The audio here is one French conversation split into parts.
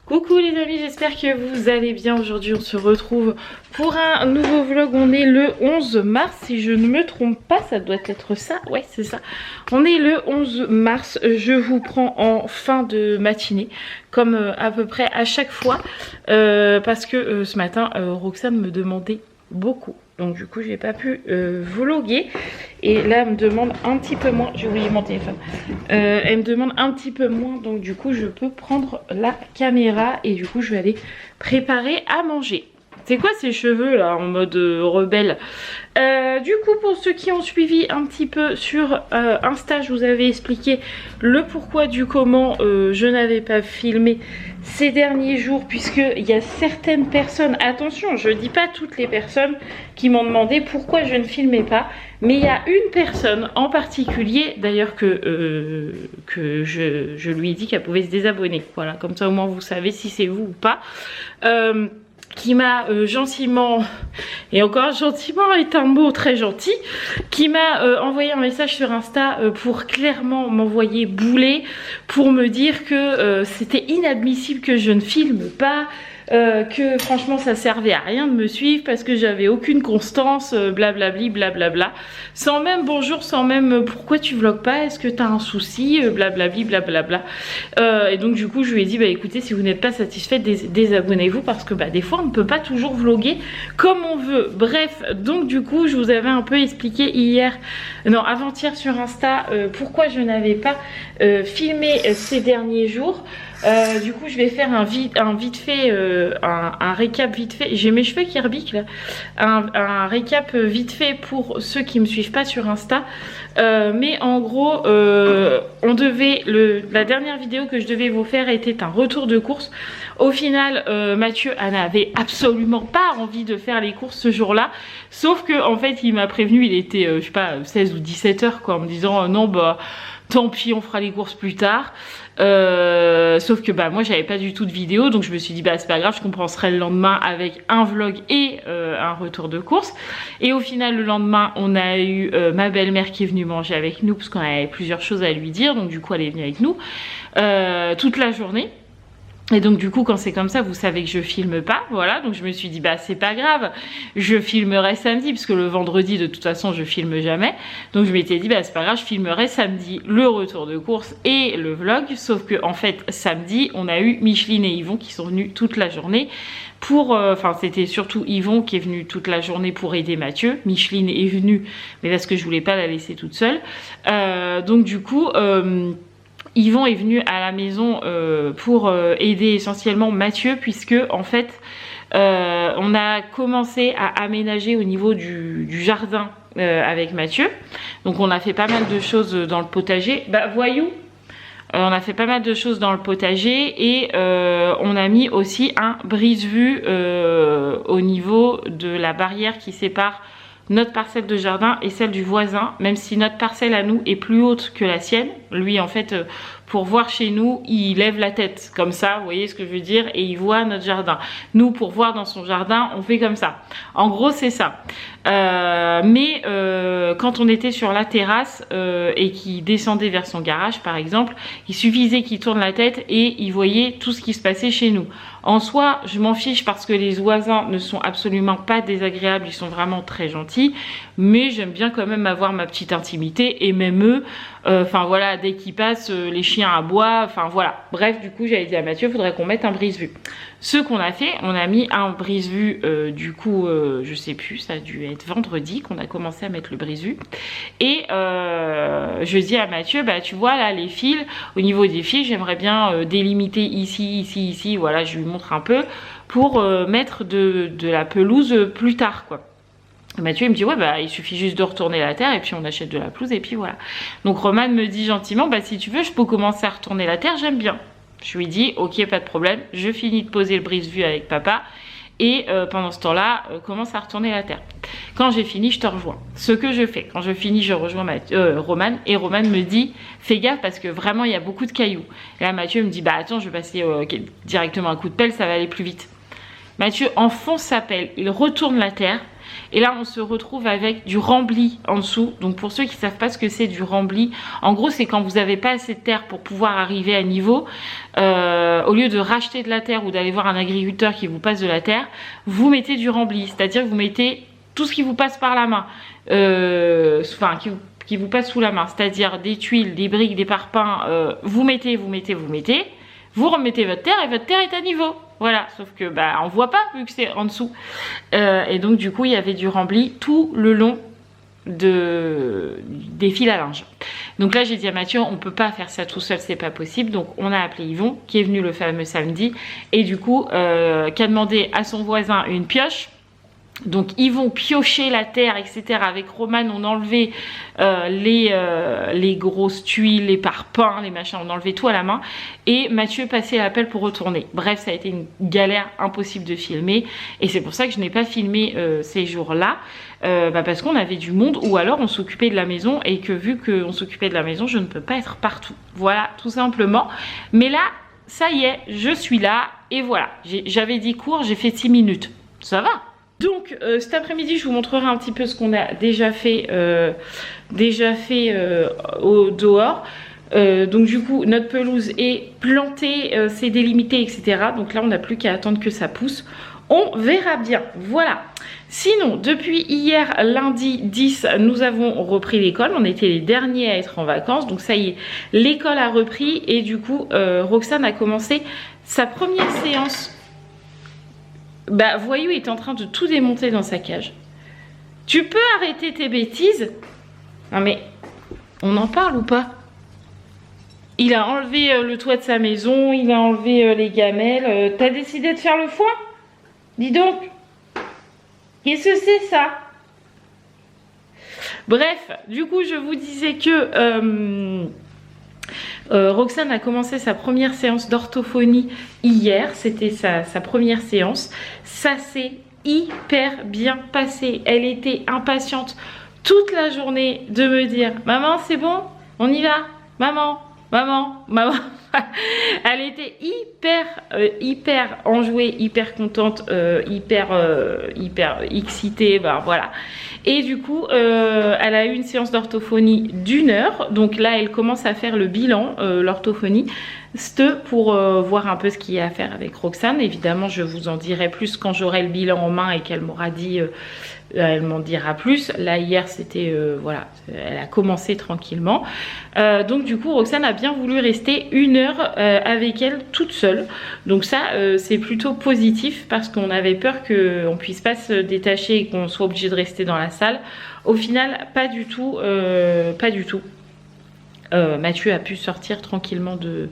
Coucou les amis, j'espère que vous allez bien. Aujourd'hui on se retrouve pour un nouveau vlog. On est le 11 mars, si je ne me trompe pas, ça doit être ça. Ouais, c'est ça. On est le 11 mars, je vous prends en fin de matinée, comme à peu près à chaque fois, parce que ce matin, Roxane me demandait beaucoup. Donc du coup j'ai pas pu vloguer. Et là elle me demande un petit peu moins. J'ai oublié mon téléphone. Elle me demande un petit peu moins. Donc du coup je peux prendre la caméra. Et du coup je vais aller préparer à manger. C'est quoi ces cheveux là en mode rebelle? Du coup pour ceux qui ont suivi un petit peu sur Insta, je vous avais expliqué le pourquoi du comment je n'avais pas filmé ces derniers jours, puisqu'il y a certaines personnes, attention je dis pas toutes les personnes qui m'ont demandé pourquoi je ne filmais pas, mais il y a une personne en particulier d'ailleurs que je lui ai dit qu'elle pouvait se désabonner, voilà, comme ça au moins vous savez si c'est vous ou pas, qui m'a gentiment, et encore gentiment est un mot très gentil, qui m'a envoyé un message sur Insta pour clairement m'envoyer bouler, pour me dire que c'était inadmissible que je ne filme pas, que franchement ça servait à rien de me suivre parce que j'avais aucune constance, blablabli, blablabla, sans même bonjour, sans même pourquoi tu vlogues pas, est-ce que t'as un souci, blablabli, blablabla. Et donc du coup je lui ai dit bah écoutez, si vous n'êtes pas satisfait, désabonnez-vous, parce que bah des fois on ne peut pas toujours vloguer comme on veut. Bref, donc du coup je vous avais un peu expliqué hier, non avant-hier sur Insta, pourquoi je n'avais pas filmé ces derniers jours. Du coup je vais faire un récap vite fait. J'ai mes cheveux qui rebiquent là. Un récap vite fait pour ceux qui me suivent pas sur Insta. Mais en gros la dernière vidéo que je devais vous faire était un retour de course. Au final Mathieu n'avait absolument pas envie de faire les courses ce jour là, sauf que en fait il m'a prévenu, il était je sais pas 16 ou 17 heures quoi, en me disant non bah tant pis on fera les courses plus tard. Sauf que bah moi j'avais pas du tout de vidéo, donc je me suis dit bah c'est pas grave, je compenserai le lendemain avec un vlog et un retour de course. Et au final le lendemain on a eu ma belle-mère qui est venue manger avec nous parce qu'on avait plusieurs choses à lui dire, donc du coup elle est venue avec nous toute la journée. Et donc du coup quand c'est comme ça vous savez que je filme pas, voilà, donc je me suis dit bah c'est pas grave, je filmerai samedi, parce que le vendredi de toute façon je filme jamais, donc je m'étais dit bah c'est pas grave, je filmerai samedi le retour de course et le vlog. Sauf que en fait samedi on a eu Micheline et Yvon qui sont venus toute la journée pour, enfin c'était surtout Yvon qui est venu toute la journée pour aider Mathieu. Micheline est venue mais parce que je voulais pas la laisser toute seule, donc du coup Yvon est venu à la maison pour aider essentiellement Mathieu, puisque en fait on a commencé à aménager au niveau du jardin avec Mathieu. Donc on a fait pas mal de choses dans le potager. Bah voyou, on a fait pas mal de choses dans le potager et on a mis aussi un brise-vue au niveau de la barrière qui sépare notre parcelle de jardin et celle du voisin, même si notre parcelle à nous est plus haute que la sienne. Lui en fait pour voir chez nous il lève la tête comme ça, vous voyez ce que je veux dire, et il voit notre jardin. Nous pour voir dans son jardin on fait comme ça, en gros c'est ça. Mais quand on était sur la terrasse et qu'il descendait vers son garage par exemple, il suffisait qu'il tourne la tête et il voyait tout ce qui se passait chez nous. En soi je m'en fiche parce que les voisins ne sont absolument pas désagréables, ils sont vraiment très gentils, mais j'aime bien quand même avoir ma petite intimité, et même eux, enfin voilà, dès qu'ils passent les chiens aboient, enfin voilà. Bref, du coup j'avais dit à Mathieu, faudrait qu'on mette un brise-vue. Ce qu'on a fait, on a mis un brise-vue, du coup je sais plus, ça a dû être vendredi qu'on a commencé à mettre le brise-vue. Et je dis à Mathieu, bah tu vois là les fils, au niveau des fils j'aimerais bien délimiter ici, ici, ici, voilà, je lui montre un peu pour mettre de la pelouse plus tard quoi. Mathieu il me dit ouais bah il suffit juste de retourner la terre et puis on achète de la pelouse et puis voilà. Donc Roman me dit gentiment bah si tu veux je peux commencer à retourner la terre, j'aime bien. Je lui dis ok pas de problème, je finis de poser le brise-vue avec papa et pendant ce temps-là commence à retourner la terre. Quand j'ai fini je te rejoins. Ce que je fais, quand je finis je rejoins Roman, et Roman me dit fais gaffe parce que vraiment il y a beaucoup de cailloux. Et là Mathieu me dit bah attends je vais passer directement un coup de pelle, ça va aller plus vite. Mathieu enfonce sa pelle, il retourne la terre. Et là, on se retrouve avec du rembli en dessous. Donc, pour ceux qui ne savent pas ce que c'est du rembli, en gros, c'est quand vous n'avez pas assez de terre pour pouvoir arriver à niveau. Au lieu de racheter de la terre ou d'aller voir un agriculteur qui vous passe de la terre, vous mettez du rembli. C'est-à-dire que vous mettez tout ce qui vous passe par la main. Enfin, qui vous passe sous la main. C'est-à-dire des tuiles, des briques, des parpaings. Vous mettez. Vous remettez votre terre et votre terre est à niveau. Voilà, sauf que bah on voit pas vu que c'est en dessous. Et donc du coup il y avait du rembli tout le long des fils à linge. Donc là j'ai dit à Mathieu, on peut pas faire ça tout seul, c'est pas possible. Donc on a appelé Yvon qui est venu le fameux samedi et du coup qui a demandé à son voisin une pioche. Donc ils vont piocher la terre, etc. Avec Roman, on enlevait les grosses tuiles, les parpaings, les machins, on enlevait tout à la main. Et Mathieu passait la pelle pour retourner. Bref, ça a été une galère impossible de filmer. Et c'est pour ça que je n'ai pas filmé ces jours-là. Parce qu'on avait du monde ou alors on s'occupait de la maison. Et que vu qu'on s'occupait de la maison, je ne peux pas être partout. Voilà, tout simplement. Mais là, ça y est, je suis là. Et voilà, j'avais dit court, j'ai fait 6 minutes. Ça va. Donc cet après-midi je vous montrerai un petit peu ce qu'on a déjà fait au dehors. Donc du coup notre pelouse est plantée, c'est délimité, etc. Donc là on n'a plus qu'à attendre que ça pousse. On verra bien, voilà. Sinon, depuis hier, lundi 10, nous avons repris l'école. On était les derniers à être en vacances. Donc ça y est, l'école a repris. Et du coup, Roxane a commencé sa première séance. Bah, Voyou est en train de tout démonter dans sa cage. Tu peux arrêter tes bêtises? Non mais, on en parle ou pas? Il a enlevé le toit de sa maison, il a enlevé les gamelles. T'as décidé de faire le foin? Dis donc. Qu'est-ce que c'est ça? Bref, du coup, je vous disais que... Roxane a commencé sa première séance d'orthophonie hier, c'était sa première séance. Ça s'est hyper bien passé. Elle était impatiente toute la journée de me dire « Maman, c'est bon? On y va? Maman, maman, maman !» Elle était hyper enjouée, hyper contente, hyper excitée, ben voilà. Et du coup, elle a eu une séance d'orthophonie d'1 heure. Donc là, elle commence à faire le bilan, l'orthophonie, pour voir un peu ce qu'il y a à faire avec Roxane. Évidemment, je vous en dirai plus quand j'aurai le bilan en main et qu'elle m'aura dit... elle m'en dira plus. Là hier c'était voilà, elle a commencé tranquillement. Donc du coup Roxane a bien voulu rester 1 heure avec elle toute seule. Donc ça c'est plutôt positif parce qu'on avait peur qu'on puisse pas se détacher et qu'on soit obligé de rester dans la salle. Au final pas du tout, pas du tout. Mathieu a pu sortir tranquillement de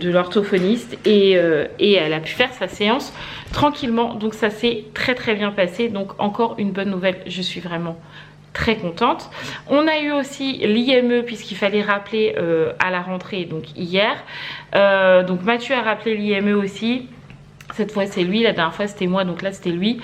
l'orthophoniste et elle a pu faire sa séance tranquillement. Donc ça s'est très bien passé. Donc encore une bonne nouvelle, je suis vraiment très contente. On a eu aussi l'IME puisqu'il fallait rappeler à la rentrée, donc hier. Donc Mathieu a rappelé l'IME aussi. Cette fois c'est lui, la dernière fois c'était moi, donc là c'était lui.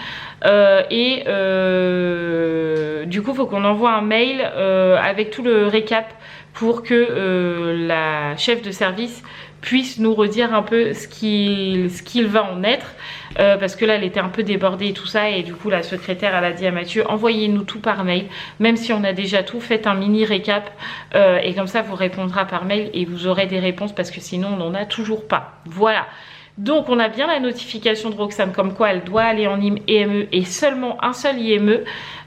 Du coup il faut qu'on envoie un mail avec tout le récap pour que la chef de service puisse nous redire un peu ce qu'il va en être. Parce que là elle était un peu débordée et tout ça, et du coup la secrétaire elle a dit à Mathieu envoyez-nous tout par mail, même si on a déjà tout, faites un mini récap et comme ça vous répondra par mail et vous aurez des réponses parce que sinon on n'en a toujours pas. Voilà. Donc on a bien la notification de Roxane comme quoi elle doit aller en IME et seulement un seul IME.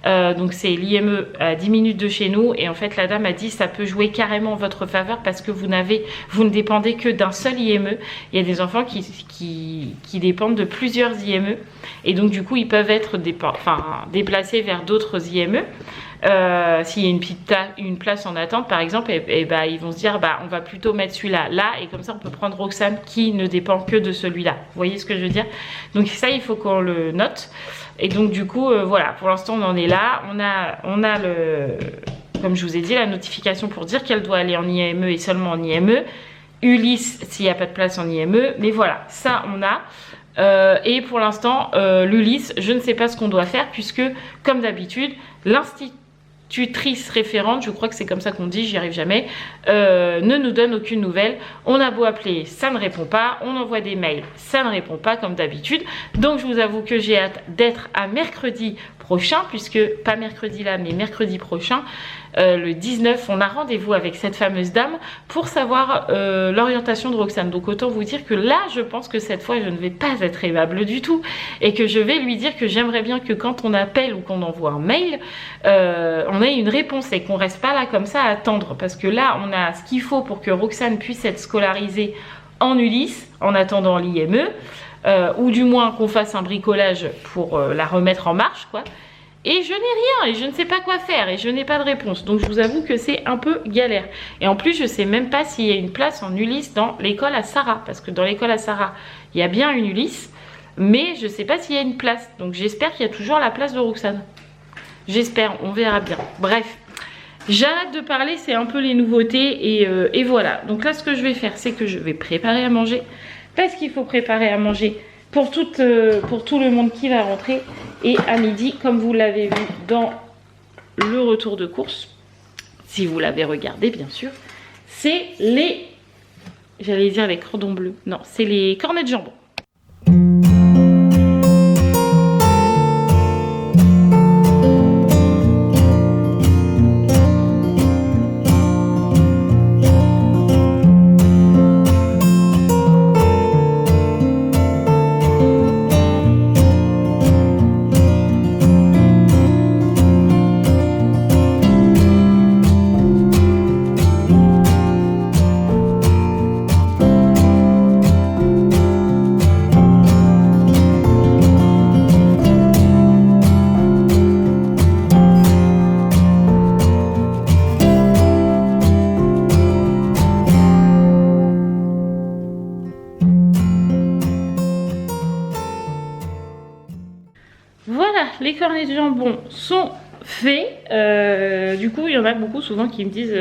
Donc c'est l'IME à 10 minutes de chez nous. Et en fait la dame a dit ça peut jouer carrément en votre faveur parce que vous ne dépendez que d'un seul IME. Il y a des enfants qui dépendent de plusieurs IME. Et donc du coup ils peuvent être déplacés vers d'autres IME. S'il y a une place en attente par exemple, et bah, ils vont se dire bah, on va plutôt mettre celui-là là, et comme ça on peut prendre Roxane qui ne dépend que de celui-là. Vous voyez ce que je veux dire? Donc ça il faut qu'on le note. Et donc du coup voilà, pour l'instant on en est là. On a comme je vous ai dit, la notification pour dire qu'elle doit aller en IME et seulement en IME. Ulysse s'il n'y a pas de place en IME. Mais voilà, ça on a. Et pour l'instant l'Ulysse, je ne sais pas ce qu'on doit faire puisque comme d'habitude l'institut institutrice référente, je crois que c'est comme ça qu'on dit, j'y arrive jamais, ne nous donne aucune nouvelle. On a beau appeler, ça ne répond pas. On envoie des mails, ça ne répond pas comme d'habitude. Donc je vous avoue que j'ai hâte d'être à mercredi prochain, puisque pas mercredi là, mais mercredi prochain, le 19, on a rendez-vous avec cette fameuse dame pour savoir l'orientation de Roxane. Donc autant vous dire que là, je pense que cette fois, je ne vais pas être aimable du tout et que je vais lui dire que j'aimerais bien que quand on appelle ou qu'on envoie un mail, on ait une réponse et qu'on reste pas là comme ça à attendre, parce que là, on a ce qu'il faut pour que Roxane puisse être scolarisée en Ulysse en attendant l'IME, ou du moins qu'on fasse un bricolage pour la remettre en marche, quoi. Et je n'ai rien et je ne sais pas quoi faire et je n'ai pas de réponse. Donc je vous avoue que c'est un peu galère. Et en plus, je ne sais même pas s'il y a une place en Ulysse dans l'école à Sarah. Parce que dans l'école à Sarah, il y a bien une Ulysse, mais je ne sais pas s'il y a une place. Donc j'espère qu'il y a toujours la place de Roxane. J'espère, on verra bien. Bref, j'arrête de parler, c'est un peu les nouveautés et voilà. Donc là, ce que je vais faire, c'est que je vais préparer à manger. Parce qu'il faut préparer à manger pour tout le monde qui va rentrer. Et à midi, comme vous l'avez vu dans le retour de course, si vous l'avez regardé bien sûr, c'est les, j'allais dire les cordons bleus, non, c'est les cornets de jambon. Voilà, les cornets de jambon sont faits. Du coup, il y en a beaucoup souvent qui me disent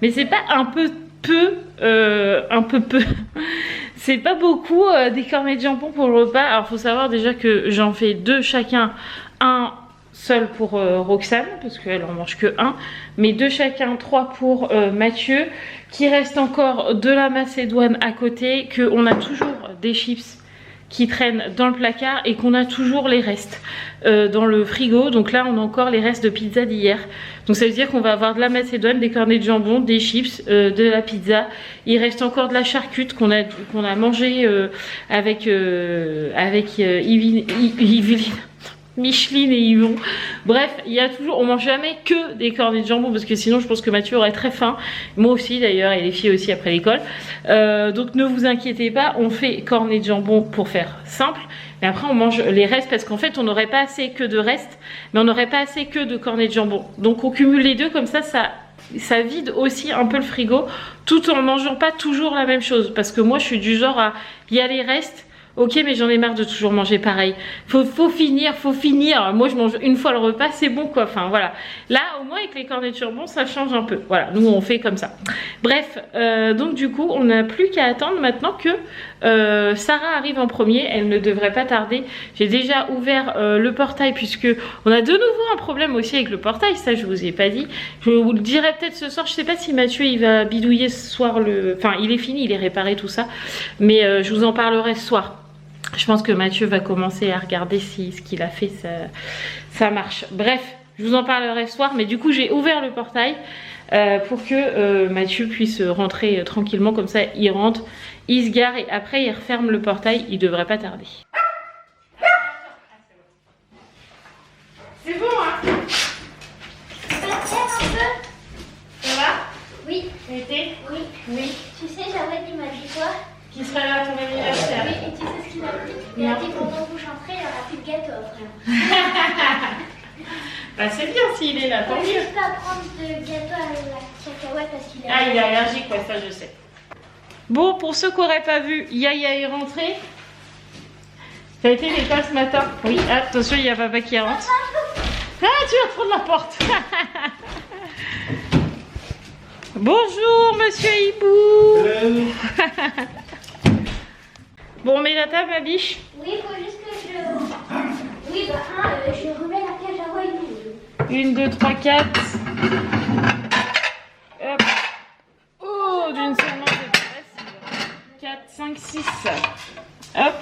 mais c'est pas un peu peu c'est pas beaucoup des cornets de jambon pour le repas. Alors, faut savoir déjà que j'en fais deux chacun, un seul pour Roxane, parce qu'elle en mange que un, mais deux chacun, trois pour Mathieu, qui reste encore de la macédoine à côté, qu'on a toujours des chips qui traînent dans le placard et qu'on a toujours les restes dans le frigo. Donc là on a encore les restes de pizza d'hier, donc ça veut dire qu'on va avoir de la macédoine, des cornets de jambon, des chips, de la pizza. Il reste encore de la charcute qu'on a mangé avec Micheline et Yvon. Bref, il y a toujours, on mange jamais que des cornets de jambon, parce que sinon je pense que Mathieu aurait très faim, moi aussi d'ailleurs, et les filles aussi après l'école. Donc ne vous inquiétez pas, on fait cornets de jambon pour faire simple, mais après on mange les restes, parce qu'en fait on n'aurait pas assez que de restes, mais on n'aurait pas assez que de cornets de jambon. Donc on cumule les deux, comme ça vide aussi un peu le frigo, tout en mangeant pas toujours la même chose, parce que moi je suis du genre à, il y a les restes, ok, mais j'en ai marre de toujours manger pareil. Faut finir. Moi, je mange une fois le repas, c'est bon quoi. Enfin, voilà. Là, au moins, avec les cornets de jambon, ça change un peu. Voilà, nous, on fait comme ça. Bref, donc du coup, on n'a plus qu'à attendre maintenant que Sarah arrive en premier. Elle ne devrait pas tarder. J'ai déjà ouvert le portail, puisque on a de nouveau un problème aussi avec le portail. Ça, je vous ai pas dit. Je vous le dirai peut-être ce soir. Je sais pas si Mathieu, il va bidouiller ce soir le... Enfin, il est fini, il est réparé, tout ça. Mais je vous en parlerai ce soir. Je pense que Mathieu va commencer à regarder si ce qu'il a fait, ça marche. Bref, je vous en parlerai ce soir. Mais du coup, j'ai ouvert le portail pour que Mathieu puisse rentrer tranquillement. Comme ça, il rentre, il se gare et après, il referme le portail. Il devrait pas tarder. C'est bon, hein? Ça va? Oui. L'été? Oui. Oui. Tu sais, Jawed, il m'a dit quoi? Qui serait là à ton anniversaire? Oui, et tu sais ce qu'il a dit? Il a dit pendant que vous chanterez, il n'y aura plus de gâteau après. Bah c'est bien s'il est là, tant Faut mieux. juste pas prendre de gâteau à la cacahuète parce qu'il est Ah, il est allergique, ouais, ça je sais. Bon, pour ceux qui n'auraient pas vu, Yaya est rentré. Ça a été l'école ce matin? Oui, attention, il y a papa qui rentre. Ah, tu vas prendre la porte. Bonjour, monsieur Hibou. Bon, on met la table, ma biche? Oui, il faut juste que je... Oui, bah, je remets la cage à voix. 1, 2, 3, 4. Hop. Oh, d'une seule main, c'est pas facile. 4, 5, 6. Hop.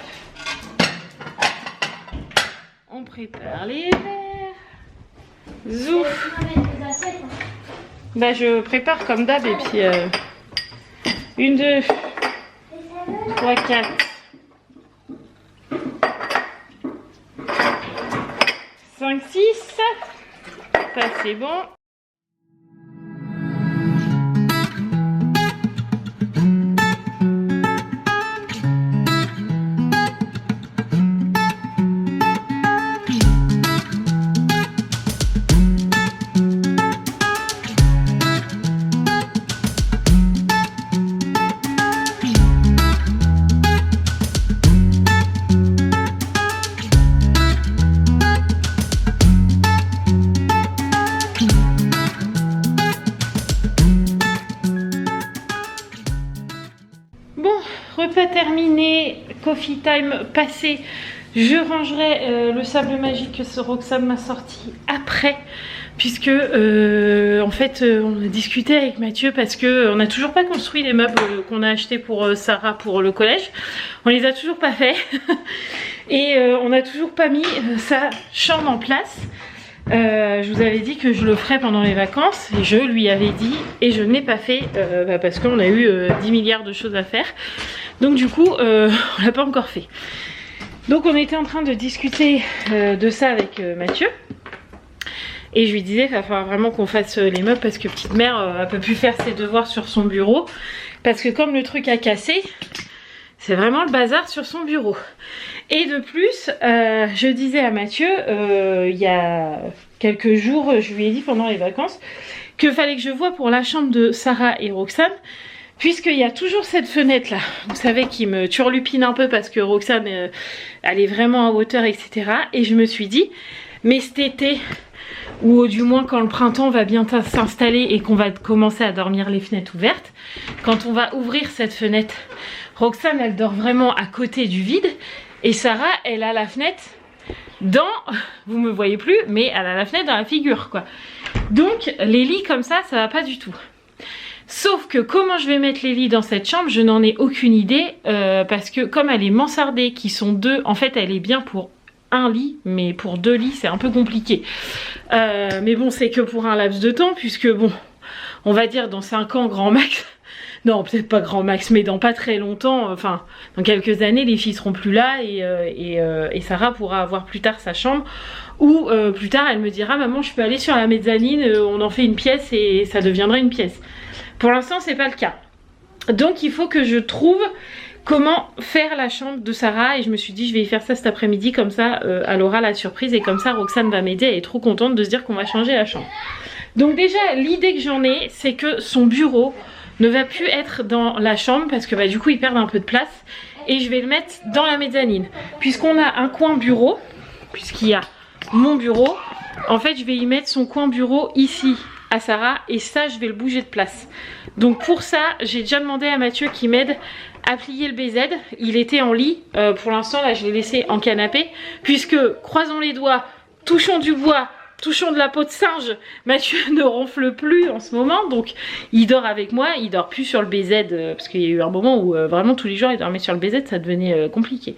On prépare les verres. Zouf. Bah, je prépare comme d'hab et puis 1, 2, 3, 4. 5, 6. Ça, c'est bon. Repas terminé, coffee time passé. Je rangerai le sable magique que Roxane m'a sorti après, puisque en fait on a discuté avec Mathieu parce que on n'a toujours pas construit les meubles qu'on a achetés pour Sarah pour le collège. On les a toujours pas fait et on n'a toujours pas mis sa chambre en place. Je vous avais dit que je le ferais pendant les vacances et je lui avais dit et je ne l'ai pas fait parce qu'on a eu 10 milliards de choses à faire. Donc du coup on l'a pas encore fait. Donc on était en train de discuter de ça avec Mathieu. Et je lui disais qu'il va falloir vraiment qu'on fasse les meubles parce que petite mère elle peut plus faire ses devoirs sur son bureau. Parce que comme le truc a cassé, c'est vraiment le bazar sur son bureau. Et de plus, je disais à Mathieu, il y a quelques jours, je lui ai dit pendant les vacances, que fallait que je voie pour la chambre de Sarah et Roxane, puisqu'il y a toujours cette fenêtre là, vous savez, qui me turlupine un peu parce que Roxane, elle est vraiment en hauteur, etc. Et je me suis dit, mais cet été, ou du moins quand le printemps va bien s'installer et qu'on va commencer à dormir les fenêtres ouvertes, quand on va ouvrir cette fenêtre, Roxane, elle dort vraiment à côté du vide. Et Sarah, elle a la fenêtre dans... Vous me voyez plus, mais elle a la fenêtre dans la figure, quoi. Donc, les lits comme ça va pas du tout. Sauf que comment je vais mettre les lits dans cette chambre, je n'en ai aucune idée. Parce que comme elle est mansardée, qui sont deux... En fait, elle est bien pour un lit, mais pour 2 lits, c'est un peu compliqué. Mais bon, c'est que pour un laps de temps, puisque bon, on va dire dans 5 ans, grand max... Non, peut-être pas grand max, mais dans pas très longtemps, enfin, dans quelques années, les filles seront plus là et Sarah pourra avoir plus tard sa chambre. Ou plus tard, elle me dira, maman, je peux aller sur la mezzanine, on en fait une pièce et ça deviendra une pièce. Pour l'instant, c'est pas le cas. Donc, il faut que je trouve comment faire la chambre de Sarah. Et je me suis dit, je vais y faire ça cet après-midi, comme ça, elle aura la surprise. Et comme ça, Roxane va m'aider, elle est trop contente de se dire qu'on va changer la chambre. Donc déjà, l'idée que j'en ai, c'est que son bureau ne va plus être dans la chambre parce que bah, du coup il perd un peu de place et je vais le mettre dans la mezzanine puisqu'on a un coin bureau, puisqu'il y a mon bureau, en fait je vais y mettre son coin bureau ici à Sarah et ça je vais le bouger de place. Donc pour ça j'ai déjà demandé à Mathieu qui m'aide à plier le BZ. Il était en lit, pour l'instant là je l'ai laissé en canapé puisque, croisons les doigts, touchons du bois, touchons de la peau de singe, Mathieu ne ronfle plus en ce moment, donc il dort avec moi, il dort plus sur le BZ, parce qu'il y a eu un moment où vraiment tous les jours il dormait sur le BZ, ça devenait compliqué.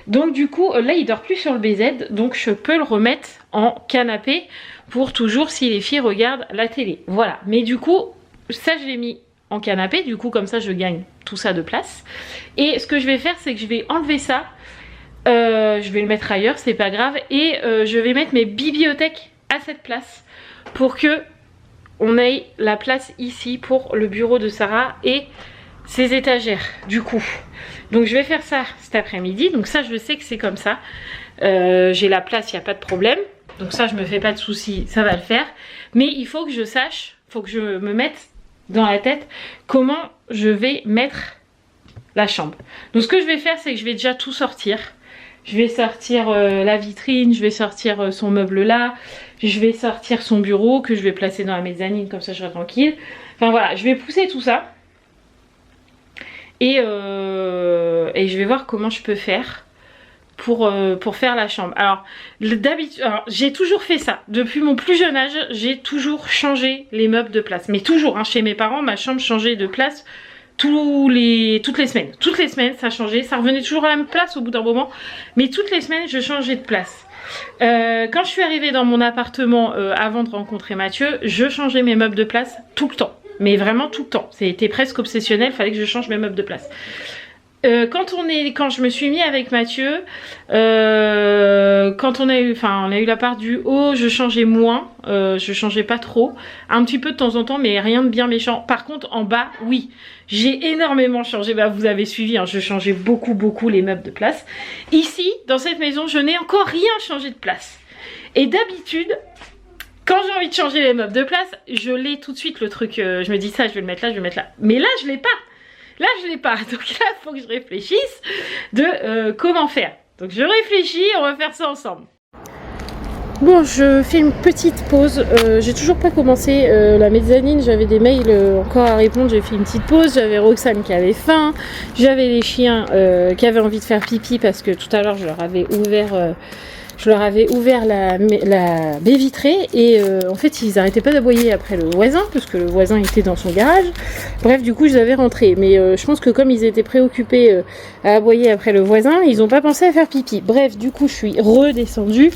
Donc du coup là il dort plus sur le BZ, donc je peux le remettre en canapé pour toujours si les filles regardent la télé. Voilà, mais du coup ça je l'ai mis en canapé, du coup comme ça je gagne tout ça de place. Et ce que je vais faire c'est que je vais enlever ça, je vais le mettre ailleurs, c'est pas grave, et je vais mettre mes bibliothèques à cette place pour que on ait la place ici pour le bureau de Sarah et ses étagères du coup. Donc je vais faire ça cet après-midi, donc ça je sais que c'est comme ça, j'ai la place, il n'y a pas de problème, donc ça je me fais pas de soucis, ça va le faire. Mais il faut que je sache, il faut que je me mette dans la tête comment je vais mettre la chambre. Donc ce que je vais faire c'est que je vais déjà tout sortir. Je vais sortir la vitrine, je vais sortir son meuble là, je vais sortir son bureau que je vais placer dans la mezzanine, comme ça je serai tranquille. Enfin voilà, je vais pousser tout ça. Et je vais voir comment je peux faire pour faire la chambre. Alors d'habitude, j'ai toujours fait ça. Depuis mon plus jeune âge, j'ai toujours changé les meubles de place. Mais toujours, hein, chez mes parents, ma chambre changeait de place toutes les semaines. Toutes les semaines, ça changeait. Ça revenait toujours à la même place au bout d'un moment. Mais toutes les semaines, je changeais de place. Quand je suis arrivée dans mon appartement avant de rencontrer Mathieu, je changeais mes meubles de place tout le temps. Mais vraiment tout le temps. C'était presque obsessionnel, il fallait que je change mes meubles de place. Quand je me suis mis avec Mathieu, quand on a eu la part du haut, je changeais moins, je changeais pas trop, un petit peu de temps en temps, mais rien de bien méchant. Par contre, en bas, oui, j'ai énormément changé. Bah, vous avez suivi, hein, je changeais beaucoup les meubles de place. Ici, dans cette maison, je n'ai encore rien changé de place. Et d'habitude, quand j'ai envie de changer les meubles de place, je l'ai tout de suite le truc. Je me dis ça, je vais le mettre là, je vais le mettre là. Mais là, je l'ai pas. Là, je l'ai pas. Donc là, il faut que je réfléchisse de comment faire. Donc je réfléchis, on va faire ça ensemble. Bon, je fais une petite pause. J'ai toujours pas commencé la mezzanine. J'avais des mails encore à répondre. J'ai fait une petite pause. J'avais Roxane qui avait faim. J'avais les chiens qui avaient envie de faire pipi parce que tout à l'heure, je leur avais ouvert la baie vitrée et en fait ils arrêtaient pas d'aboyer après le voisin parce que le voisin était dans son garage. Bref, du coup je les avais rentrés, mais je pense que comme ils étaient préoccupés à aboyer après le voisin, ils ont pas pensé à faire pipi. Bref, du coup je suis redescendue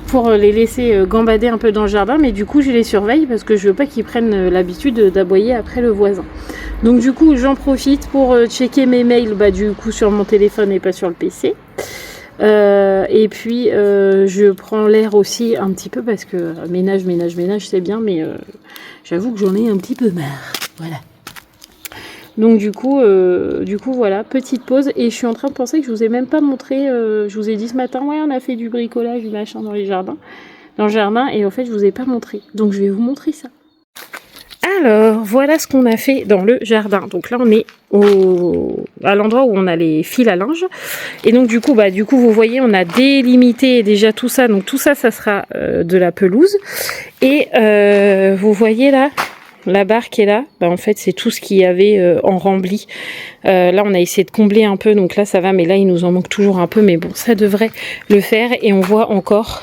pour les laisser gambader un peu dans le jardin, mais du coup je les surveille parce que je veux pas qu'ils prennent l'habitude d'aboyer après le voisin. Donc du coup j'en profite pour checker mes mails, du coup sur mon téléphone et pas sur le PC. Et puis je prends l'air aussi un petit peu parce que ménage c'est bien, mais j'avoue que j'en ai un petit peu marre. Voilà. Donc du coup voilà, petite pause et je suis en train de penser que je vous ai même pas montré, je vous ai dit ce matin, ouais on a fait du bricolage, du machin dans le jardin et en fait je vous ai pas montré. Donc je vais vous montrer ça. Alors, voilà ce qu'on a fait dans le jardin. Donc là, on est à l'endroit où on a les fils à linge. Et donc, du coup, vous voyez, on a délimité déjà tout ça. Donc, tout ça, ça sera de la pelouse. Et vous voyez là, la barre qui est là, en fait, c'est tout ce qu'il y avait en rempli. Là, on a essayé de combler un peu. Donc là, ça va. Mais là, il nous en manque toujours un peu. Mais bon, ça devrait le faire. Et on voit encore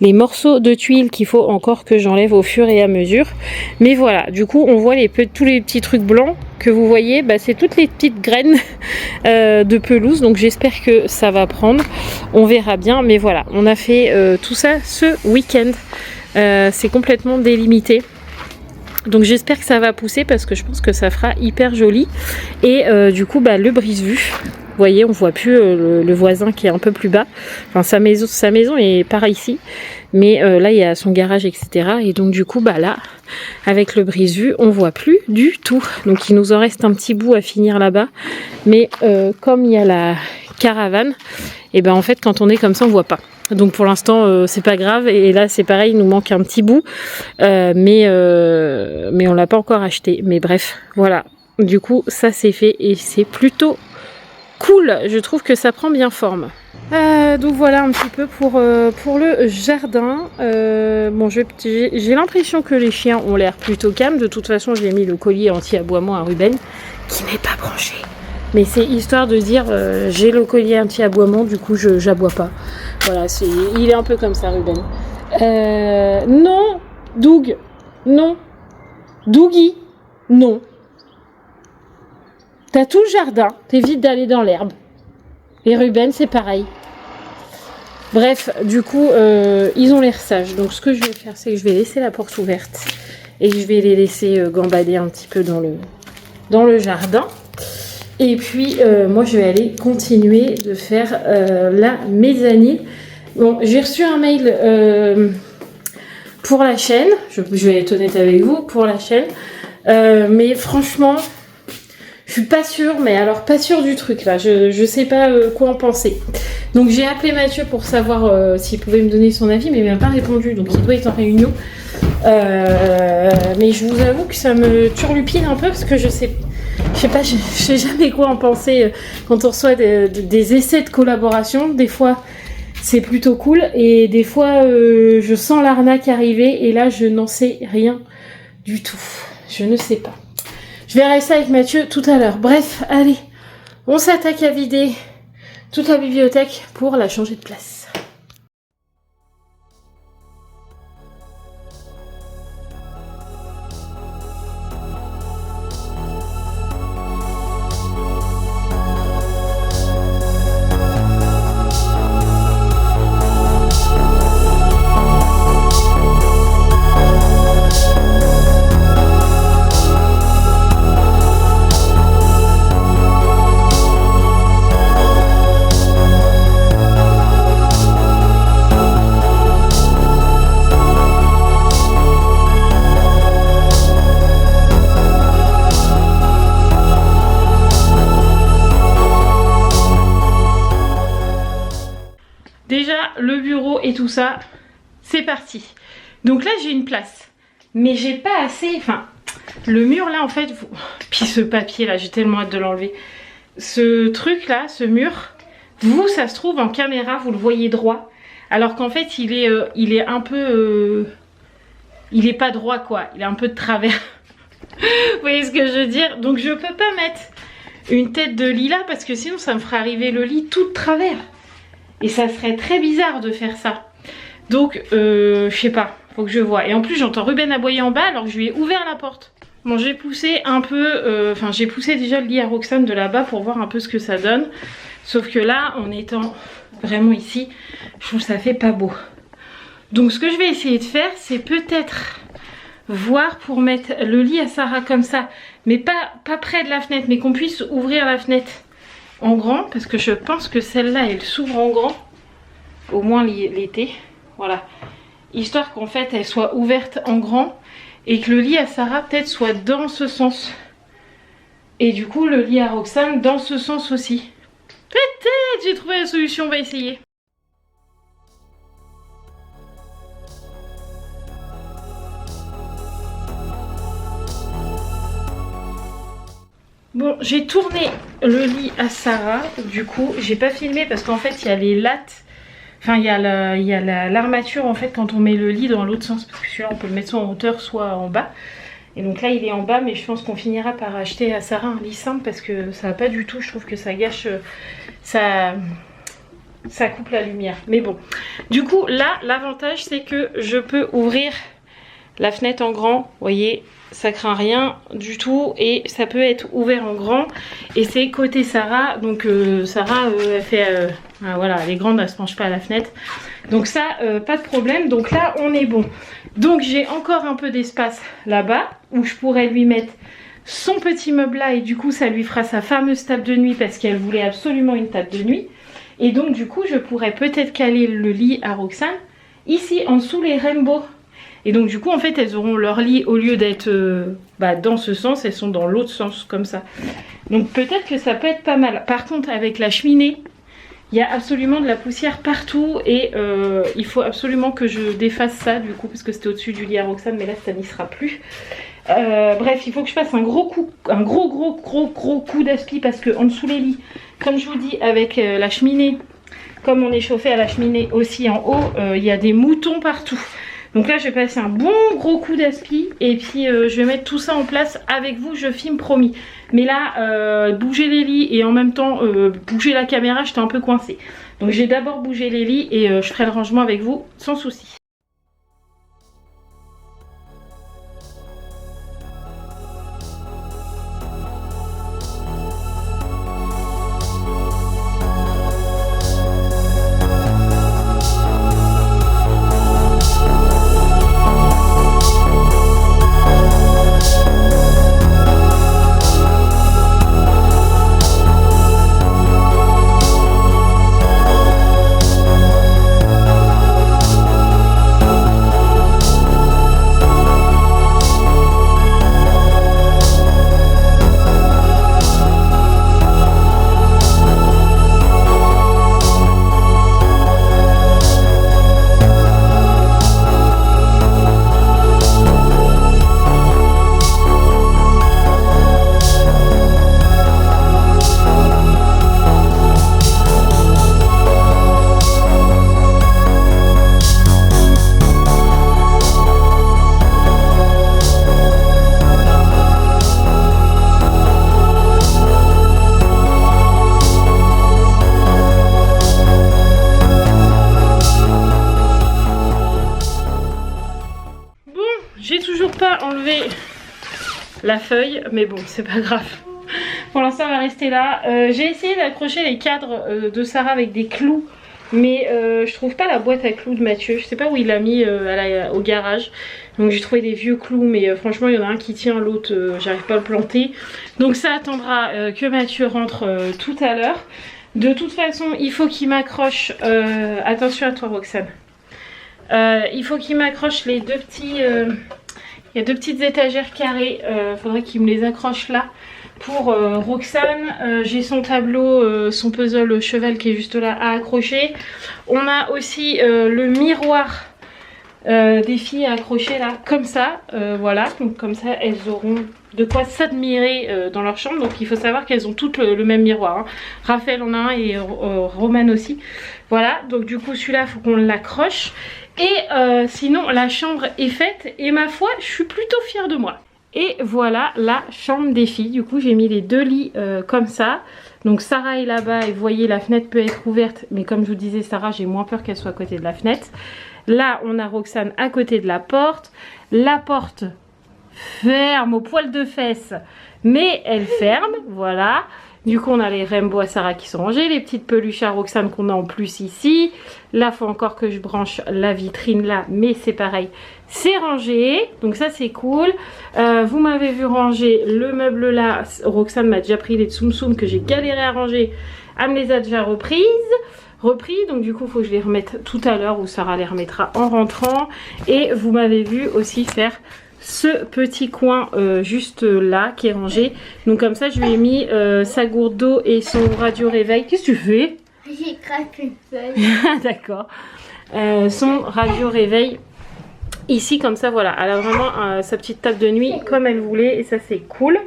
les morceaux de tuiles qu'il faut encore que j'enlève au fur et à mesure. Mais voilà, du coup on voit tous les petits trucs blancs que vous voyez, c'est toutes les petites graines de pelouse, donc j'espère que ça va prendre, on verra bien. Mais voilà, on a fait tout ça ce week-end, c'est complètement délimité. Donc j'espère que ça va pousser parce que je pense que ça fera hyper joli. Et du coup le brise-vue, vous voyez, on voit plus le voisin qui est un peu plus bas. Enfin sa maison est par ici, mais là il y a son garage, etc. Et donc du coup là, avec le brise-vue, on voit plus du tout. Donc il nous en reste un petit bout à finir là-bas, mais comme il y a la caravane, et en fait quand on est comme ça on voit pas. Donc pour l'instant c'est pas grave, et là c'est pareil, il nous manque un petit bout, mais on l'a pas encore acheté. Mais bref, voilà. Du coup ça c'est fait et c'est plutôt cool. Je trouve que ça prend bien forme. Donc voilà un petit peu pour le jardin. Bon, j'ai l'impression que les chiens ont l'air plutôt calmes. De toute façon j'ai mis le collier anti-aboiement à Ruben qui n'est pas branché. Mais c'est histoire de dire j'ai le collier anti-aboiement, du coup j'aboie pas. Voilà, il est un peu comme ça Ruben. Non, Doug, non. Dougie, non. T'as tout le jardin, t'évites d'aller dans l'herbe. Et Ruben c'est pareil. Bref, du coup ils ont l'air sages. Donc ce que je vais faire, c'est que je vais laisser la porte ouverte. Et je vais les laisser gambader un petit peu dans le jardin. Et puis moi je vais aller continuer de faire la mezzanine. Bon, j'ai reçu un mail pour la chaîne, je vais être honnête avec vous, pour la chaîne, mais franchement je suis pas sûre, mais alors pas sûre du truc là, je sais pas quoi en penser. Donc j'ai appelé Mathieu pour savoir s'il pouvait me donner son avis, mais il m'a pas répondu, donc il doit être en réunion. Mais je vous avoue que ça me turlupine un peu parce que je sais pas, je sais jamais quoi en penser quand on reçoit des essais de collaboration. Des fois c'est plutôt cool et des fois je sens l'arnaque arriver et là je n'en sais rien du tout. Je ne sais pas. Je verrai ça avec Mathieu tout à l'heure. Bref, allez, on s'attaque à vider toute la bibliothèque pour la changer de place. Déjà, le bureau et tout ça, c'est parti. Donc là, j'ai une place. Mais j'ai pas assez... Enfin, le mur là, en fait... Puis ce papier là, j'ai tellement hâte de l'enlever. Ce truc là, ce mur, vous, ça se trouve en caméra, vous le voyez droit. Alors qu'en fait, il est un peu... il est pas droit quoi, il est un peu de travers. Vous voyez ce que je veux dire? Donc je peux pas mettre une tête de lit là parce que sinon ça me ferait arriver le lit tout de travers. Et ça serait très bizarre de faire ça. Donc, je sais pas, faut que je vois. Et en plus, j'entends Ruben aboyer en bas alors que je lui ai ouvert la porte. Bon, j'ai poussé un peu, enfin j'ai poussé déjà le lit à Roxane de là-bas pour voir un peu ce que ça donne. Sauf que là, en étant vraiment ici, je trouve que ça fait pas beau. Donc ce que je vais essayer de faire, c'est peut-être voir pour mettre le lit à Sarah comme ça. Mais pas près de la fenêtre, mais qu'on puisse ouvrir la fenêtre en grand, parce que je pense que celle-là elle s'ouvre en grand, au moins l'été, voilà, histoire qu'en fait elle soit ouverte en grand et que le lit à Sarah peut-être soit dans ce sens et du coup le lit à Roxane dans ce sens aussi. Peut-être j'ai trouvé la solution, on va essayer. Bon, j'ai tourné le lit à Sarah, du coup, j'ai pas filmé parce qu'en fait, il y a les lattes, enfin, il y a l'armature en fait quand on met le lit dans l'autre sens, parce que celui-là, on peut le mettre soit en hauteur, soit en bas. Et donc là, il est en bas, mais je pense qu'on finira par acheter à Sarah un lit simple parce que ça va pas du tout, je trouve que ça gâche, ça coupe la lumière. Mais bon, du coup, là, l'avantage, c'est que je peux ouvrir la fenêtre en grand, vous voyez, ça craint rien du tout et ça peut être ouvert en grand et c'est côté Sarah, donc Sarah elle fait voilà, elle est grande, elle se penche pas à la fenêtre, donc ça pas de problème. Donc là on est bon. Donc j'ai encore un peu d'espace là-bas où je pourrais lui mettre son petit meuble là et du coup ça lui fera sa fameuse table de nuit parce qu'elle voulait absolument une table de nuit. Et donc du coup je pourrais peut-être caler le lit à Roxane ici en dessous les rainbows. Et donc du coup en fait elles auront leur lit, au lieu d'être dans ce sens, elles sont dans l'autre sens comme ça. Donc peut-être que ça peut être pas mal. Par contre avec la cheminée, il y a absolument de la poussière partout et il faut absolument que je défasse ça du coup parce que c'était au-dessus du lit à Roxane, mais là ça n'y sera plus. Bref, il faut que je fasse un gros coup d'aspi parce que en dessous les lits, comme je vous dis, avec la cheminée, comme on est chauffé à la cheminée aussi en haut, il y a des moutons partout. Donc là je vais passer un bon gros coup d'aspi et puis je vais mettre tout ça en place avec vous, je filme promis. Mais là bouger les lits et en même temps bouger la caméra, j'étais un peu coincée. Donc j'ai d'abord bougé les lits et je ferai le rangement avec vous sans souci. j'ai toujours pas enlevé la feuille, mais bon, c'est pas grave. Pour l'instant, elle va rester là. J'ai essayé d'accrocher les cadres de Sarah avec des clous, mais je trouve pas la boîte à clous de Mathieu. Je sais pas où il l'a mis au garage. Donc j'ai trouvé des vieux clous, mais franchement, il y en a un qui tient, l'autre, j'arrive pas à le planter. Donc ça attendra que Mathieu rentre tout à l'heure. De toute façon, il faut qu'il m'accroche... attention à toi, Roxane. Il faut qu'il m'accroche les deux petits... il y a deux petites étagères carrées. Faudrait qu'il me les accroche là. Pour Roxane, j'ai son tableau, son puzzle cheval qui est juste là à accrocher. On a aussi le miroir des filles à accrocher là, comme ça. Voilà, donc comme ça elles auront de quoi s'admirer dans leur chambre. Donc il faut savoir qu'elles ont toutes le même miroir, hein. Raphaël en a un et Romane aussi. Voilà, donc du coup celui-là il faut qu'on l'accroche. Et sinon la chambre est faite et ma foi je suis plutôt fière de moi. Et voilà la chambre des filles. Du coup j'ai mis les deux lits comme ça. Donc Sarah est là-bas et vous voyez la fenêtre peut être ouverte. Mais comme je vous disais Sarah, j'ai moins peur qu'elle soit à côté de la fenêtre. Là on a Roxane à côté de la porte. La porte ferme au poil de fesses. Mais elle ferme, voilà. Du coup on a les Rainbow à Sarah qui sont rangés. Les petites peluches à Roxane qu'on a en plus ici. Là il faut encore que je branche la vitrine là. Mais c'est pareil. C'est rangé, donc ça c'est cool. Vous m'avez vu ranger le meuble là. Roxane m'a déjà pris les tsum tsum que j'ai galéré à ranger. Elle me les a déjà repris, donc du coup il faut que je les remette tout à l'heure ou Sarah les remettra en rentrant. Et vous m'avez vu aussi faire ce petit coin juste là qui est rangé. Donc comme ça je lui ai mis sa gourde d'eau et son radio réveil. Qu'est-ce que tu fais? J'ai craqué une feuille. D'accord. Son radio réveil. Ici comme ça voilà, elle a vraiment sa petite table de nuit comme elle voulait et ça c'est cool.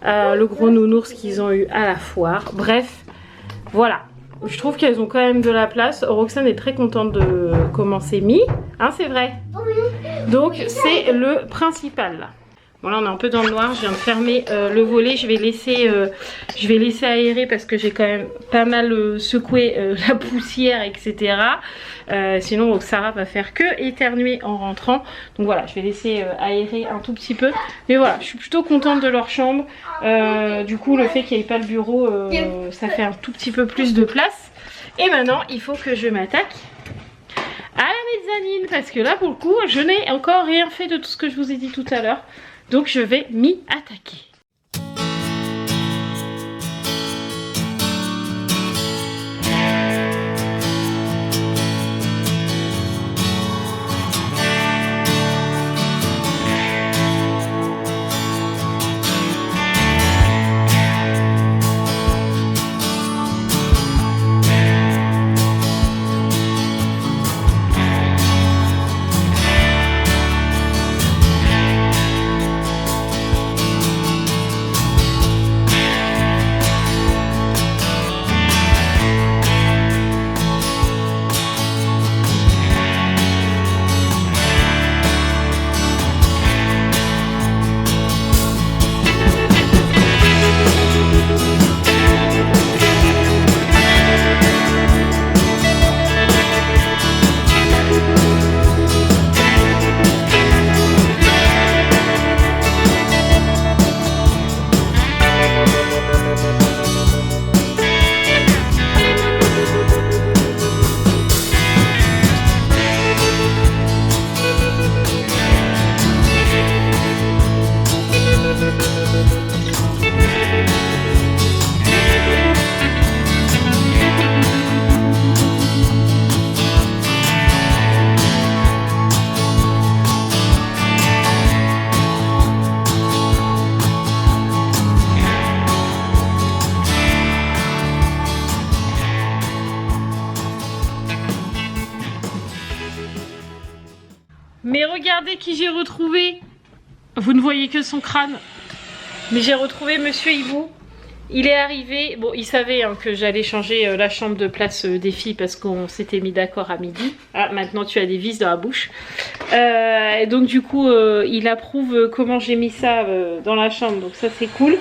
Le gros nounours qu'ils ont eu à la foire. Bref, voilà. Je trouve qu'elles ont quand même de la place. Roxane est très contente de comment c'est mis. Hein, c'est vrai? Donc c'est le principal là. Voilà, on est un peu dans le noir. Je viens de fermer le volet. Je vais laisser aérer parce que j'ai quand même pas mal secoué la poussière, etc. Sinon, Sarah va faire que éternuer en rentrant. Donc voilà, je vais laisser aérer un tout petit peu. Mais voilà, je suis plutôt contente de leur chambre. Du coup, le fait qu'il n'y ait pas le bureau, ça fait un tout petit peu plus de place. Et maintenant, il faut que je m'attaque à la mezzanine. Parce que là, pour le coup, je n'ai encore rien fait de tout ce que je vous ai dit tout à l'heure. Donc je vais m'y attaquer. Mais regardez qui j'ai retrouvé. Vous ne voyez que son crâne. Mais j'ai retrouvé Monsieur Hibou. Il est arrivé. Bon, il savait hein, que j'allais changer la chambre de place des filles parce qu'on s'était mis d'accord à midi. Ah, maintenant tu as des vis dans la bouche. Et donc du coup, il approuve comment j'ai mis ça dans la chambre. Donc ça c'est cool.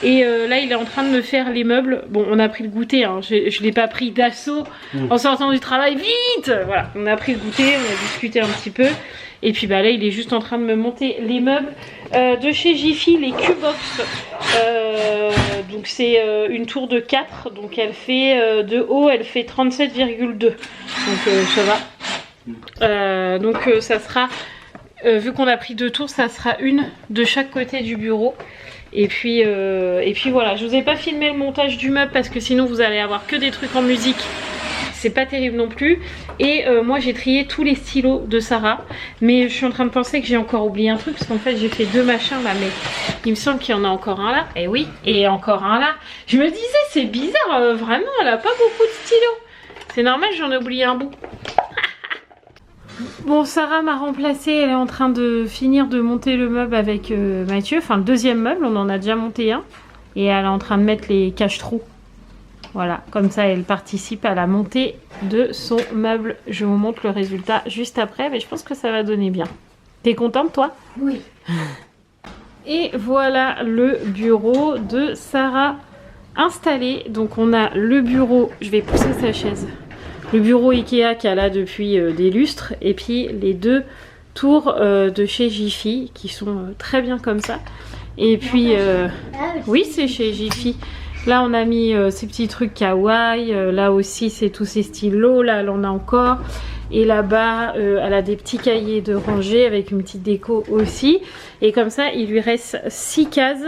Et là il est en train de me faire les meubles. Bon, on a pris le goûter, hein. Je l'ai pas pris d'assaut en sortant du travail, vite. Voilà, on a pris le goûter, on a discuté un petit peu. Et puis bah là il est juste en train de me monter les meubles de chez Jiffy, les Q-Box. Donc c'est une tour de 4, donc elle fait de haut, elle fait 37,2. Donc ça va. Donc ça sera, vu qu'on a pris 2 tours, ça sera une de chaque côté du bureau. Et puis voilà, je vous ai pas filmé le montage du meuble parce que sinon vous allez avoir que des trucs en musique. C'est pas terrible non plus. Et moi j'ai trié tous les stylos de Sarah. Mais je suis en train de penser que j'ai encore oublié un truc. Parce qu'en fait j'ai fait 2 machins là. Mais il me semble qu'il y en a encore un là. Et oui, et encore un là. Je me disais c'est bizarre, vraiment elle a pas beaucoup de stylos. C'est normal, j'en ai oublié un bout. Bon, Sarah m'a remplacée, elle est en train de finir de monter le meuble avec Mathieu. Enfin le deuxième meuble, on en a déjà monté un. Et elle est en train de mettre les cache-trous. Voilà, comme ça elle participe à la montée de son meuble. Je vous montre le résultat juste après, mais je pense que ça va donner bien. T'es contente toi? Oui. Et voilà le bureau de Sarah installé. Donc on a le bureau, je vais pousser sa chaise. Le bureau Ikea qu'elle a depuis des lustres. Et puis les 2 tours de chez Jiffy qui sont très bien comme ça. Et puis, oui c'est chez Jiffy. Là on a mis ces petits trucs kawaii, là aussi c'est tous ces stylos, là elle en a encore. Et là-bas elle a des petits cahiers de rangée avec une petite déco aussi. Et comme ça il lui reste 6 cases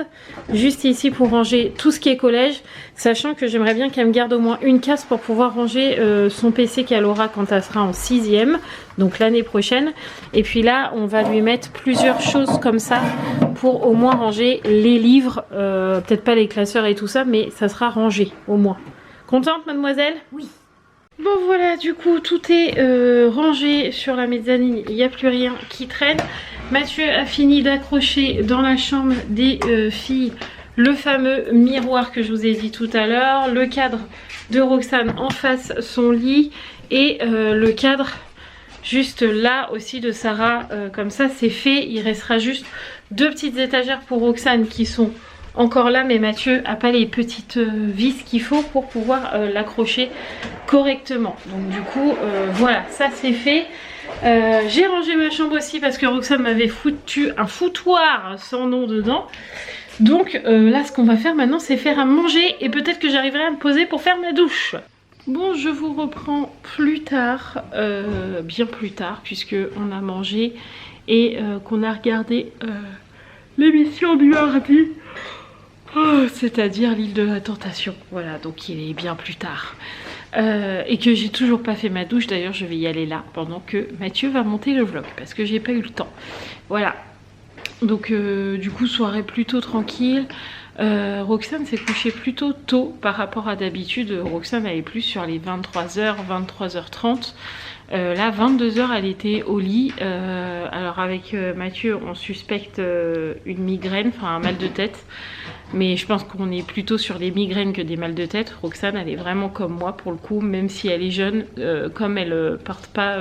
juste ici pour ranger tout ce qui est collège. Sachant que j'aimerais bien qu'elle me garde au moins une case pour pouvoir ranger son PC qu'elle aura quand elle sera en 6e. Donc l'année prochaine. Et puis là on va lui mettre plusieurs choses comme ça pour au moins ranger les livres. Peut-être pas les classeurs et tout ça, mais ça sera rangé au moins. Contente mademoiselle? Oui. Bon voilà, du coup tout est rangé sur la mezzanine, il n'y a plus rien qui traîne. Mathieu a fini d'accrocher dans la chambre des filles le fameux miroir que je vous ai dit tout à l'heure, le cadre de Roxane en face son lit et le cadre juste là aussi de Sarah. Comme ça c'est fait, il restera juste 2 petites étagères pour Roxane qui sont encore là, mais Mathieu n'a pas les petites vis qu'il faut pour pouvoir l'accrocher correctement. Donc du coup voilà, ça c'est fait. J'ai rangé ma chambre aussi parce que Roxane m'avait foutu un foutoir sans nom dedans. Donc là ce qu'on va faire maintenant c'est faire à manger et peut-être que j'arriverai à me poser pour faire ma douche. Bon, je vous reprends plus tard, bien plus tard, puisque on a mangé et qu'on a regardé l'émission du mardi. C'est-à-dire l'île de la tentation. Voilà, donc il est bien plus tard. Et que j'ai toujours pas fait ma douche. D'ailleurs je vais y aller là pendant que Mathieu va monter le vlog. Parce que j'ai pas eu le temps. Voilà. Donc du coup soirée plutôt tranquille. Roxane s'est couchée plutôt tôt par rapport à d'habitude. Roxane elle est plus sur les 23h, 23h30. Là 22h elle était au lit. Alors avec Mathieu on suspecte une migraine, enfin un mal de tête. Mais je pense qu'on est plutôt sur des migraines que des mal de tête. Roxane elle est vraiment comme moi pour le coup, même si elle est jeune, comme elle porte pas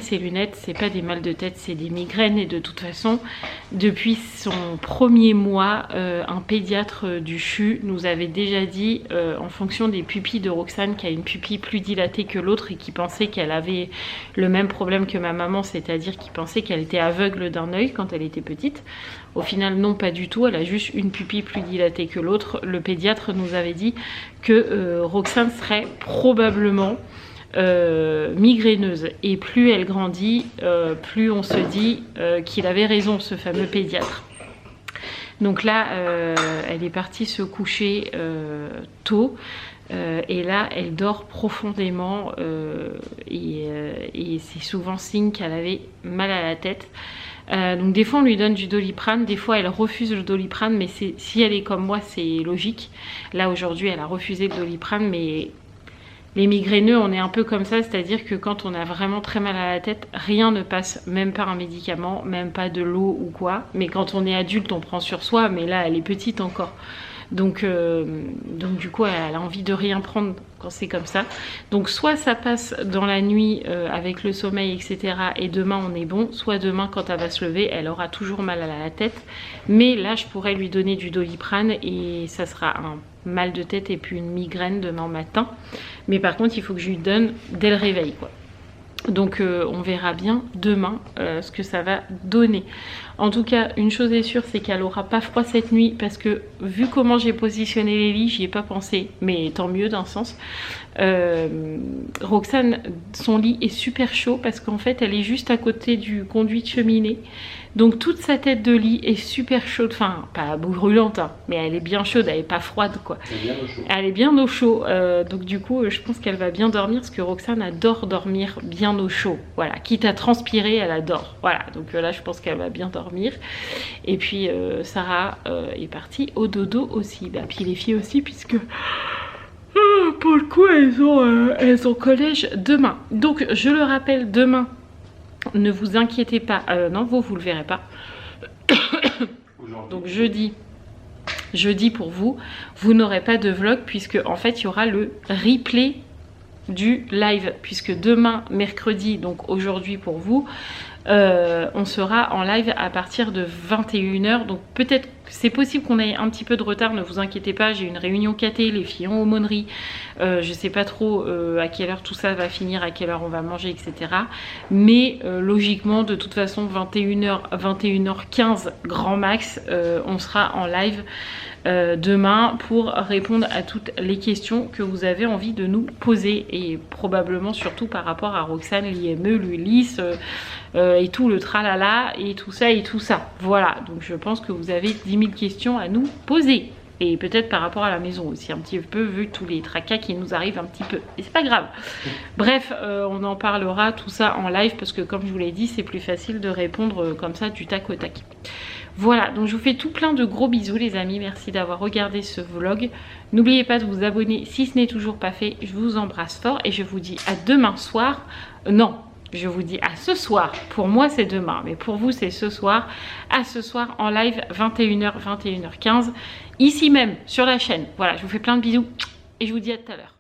ses lunettes, c'est pas des mal de tête, c'est des migraines. Et de toute façon, depuis son premier mois, un pédiatre du CHU nous avait déjà dit, en fonction des pupilles de Roxane, qui a une pupille plus dilatée que l'autre et qui pensait qu'elle avait le même problème que ma maman, c'est-à-dire qu'il pensait qu'elle était aveugle d'un œil quand elle était petite. Au final, non, pas du tout, elle a juste une pupille plus dilatée que l'autre. Le pédiatre nous avait dit que Roxane serait probablement migraineuse, et plus elle grandit, plus on se dit qu'il avait raison, ce fameux pédiatre. Donc là elle est partie se coucher tôt, et là elle dort profondément, et c'est souvent signe qu'elle avait mal à la tête. Donc des fois on lui donne du Doliprane, des fois elle refuse le Doliprane, mais si elle est comme moi c'est logique. Là aujourd'hui elle a refusé le Doliprane, mais les migraineux, on est un peu comme ça, c'est-à-dire que quand on a vraiment très mal à la tête, rien ne passe, même pas un médicament, même pas de l'eau ou quoi. Mais quand on est adulte, on prend sur soi, mais là, elle est petite encore. Donc du coup, elle a envie de rien prendre quand c'est comme ça. Donc soit ça passe dans la nuit avec le sommeil, etc. et demain on est bon, soit demain quand elle va se lever, elle aura toujours mal à la tête. Mais là, je pourrais lui donner du Doliprane et ça sera un mal de tête et puis une migraine demain matin. Mais par contre, il faut que je lui donne dès le réveil, quoi. Donc on verra bien demain ce que ça va donner. En tout cas, une chose est sûre, c'est qu'elle aura pas froid cette nuit parce que vu comment j'ai positionné les lits, j'y ai pas pensé, mais tant mieux d'un sens. Roxane, son lit est super chaud parce qu'en fait elle est juste à côté du conduit de cheminée. Donc toute sa tête de lit est super chaude, enfin pas brûlante, hein, mais elle est bien chaude, elle est pas froide quoi. Elle est bien au chaud, donc du coup je pense qu'elle va bien dormir parce que Roxane adore dormir bien au chaud. Voilà, quitte à transpirer, elle adore. Voilà, donc là je pense qu'elle va bien dormir. Et puis Sarah est partie au dodo aussi, bah, puis les filles aussi puisque... pour le coup, elles ont collège demain. Donc, je le rappelle, demain, ne vous inquiétez pas. Non, vous le verrez pas. Donc, jeudi pour vous, vous n'aurez pas de vlog puisque, en fait, il y aura le replay du live. Puisque demain, mercredi, donc aujourd'hui pour vous, on sera en live à partir de 21 h. Donc peut-être c'est possible qu'on ait un petit peu de retard, ne vous inquiétez pas, j'ai une réunion KT, les filles en aumônerie, je sais pas trop à quelle heure tout ça va finir, à quelle heure on va manger, etc. Mais logiquement, de toute façon, 21 h, 21 h 15 grand max, on sera en live demain pour répondre à toutes les questions que vous avez envie de nous poser et probablement surtout par rapport à Roxane, l'IME, l'ULIS et tout le tralala et tout ça. Voilà, donc je pense que vous avez 10 000 questions à nous poser. Et peut-être par rapport à la maison aussi un petit peu vu tous les tracas qui nous arrivent un petit peu. Et c'est pas grave. Bref, on en parlera tout ça en live parce que comme je vous l'ai dit, c'est plus facile de répondre comme ça du tac au tac. Voilà, donc je vous fais tout plein de gros bisous les amis. Merci d'avoir regardé ce vlog. N'oubliez pas de vous abonner si ce n'est toujours pas fait. Je vous embrasse fort et je vous dis à demain soir. Non, je vous dis à ce soir. Pour moi c'est demain, mais pour vous c'est ce soir. À ce soir en live 21 h, 21 h 15. Ici même sur la chaîne. Voilà, je vous fais plein de bisous et je vous dis à tout à l'heure.